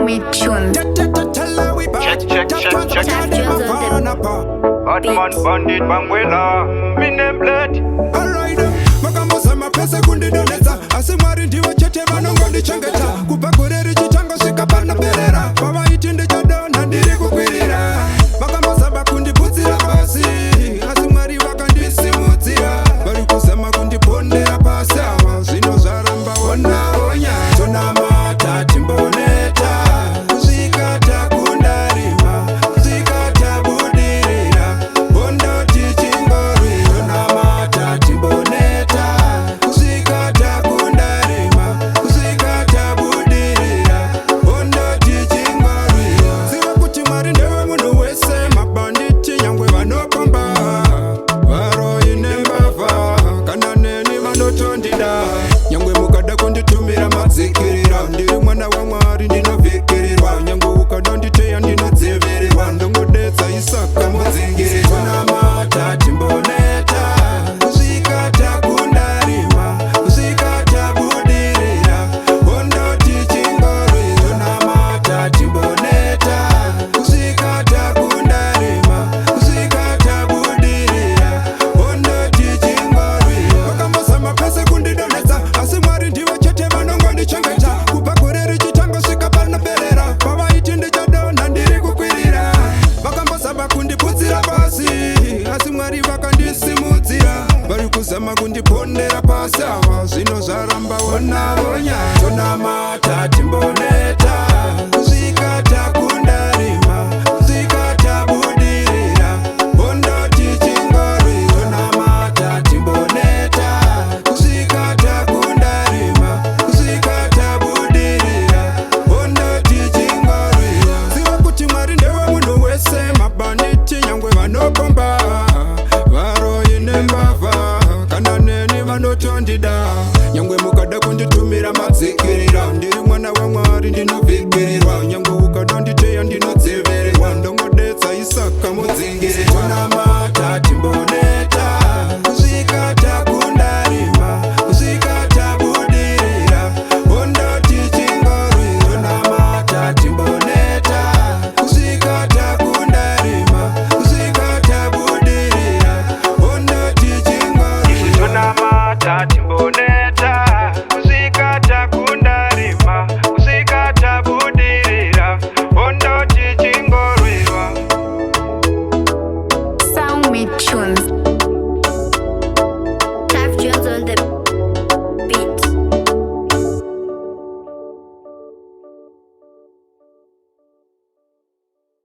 me tune. Check. Hot man bandit bangwela, me name blood. Alright, magambo sama pesa kundi doneza. Asimwari ndiwa chete manongondi changeta. Kupakureri chitango sikapana perera. Baba itinde chado nandiri kukwirira. Magambo saba kundi putzira basi. Asimwari wakandi simutira. Bari kusema kundi ponde apasa. Zino zaramba wana onya. Tona mata timboneta. Kuzikata kundarima. Kuzikata budirira. Bondo tichingori. Tona mata timboneta. Kuzikata kundarima. Kuzikata budirira. Bondo tichingori. Ziwa kuti mwari ndewe munu wese. Mabanditi nyangwe vanokomba. Varo ine mbava. Kananeni vanotondida. Nyangwe mukada kunditumira madzikirira. Ndiri mwana wa Mwari ndinovikirirwa. Nyangwe ukada nditeya ndinodzivirirwa. Ndongodetsa isaka mudzingirirwa. Tona mata timboneta. Kuzikata kundarima. Kuzikata budirira. Bondo tichingori. Tona mata timboneta. Kuzikata kundarima. Kuzikata budirira. Bondo tichingori. Magambo sama pesa kundidoneza. Asimwari ndiwe chete vanongondi changeta. Kupakureri chitango sikapana perera. Baba itinde chado nandiri kukwirira. Magambo saba kundiputzira pasi. Asimwari vakandisimudzira. Vari kuzama kundipondera pasi ava. Zvino zvaramba ona onya. Tona mata timboneta. Kuzikata kundarima. Kuzikata budirira. Bondo tichingori. Tona mata timboneta. Kuzikata kundarima. Kuzikata budirira. Bondo tichingori. Ziva kuti Mwari ndewe munhu wese. Mabanditi nyangwe vanokomba. Varo ine mbava. Kananeni vanotondida. Nyangwe mukada kunditumira madzikirira. Ndiri mwana wa Mwari ndinovikirirwa.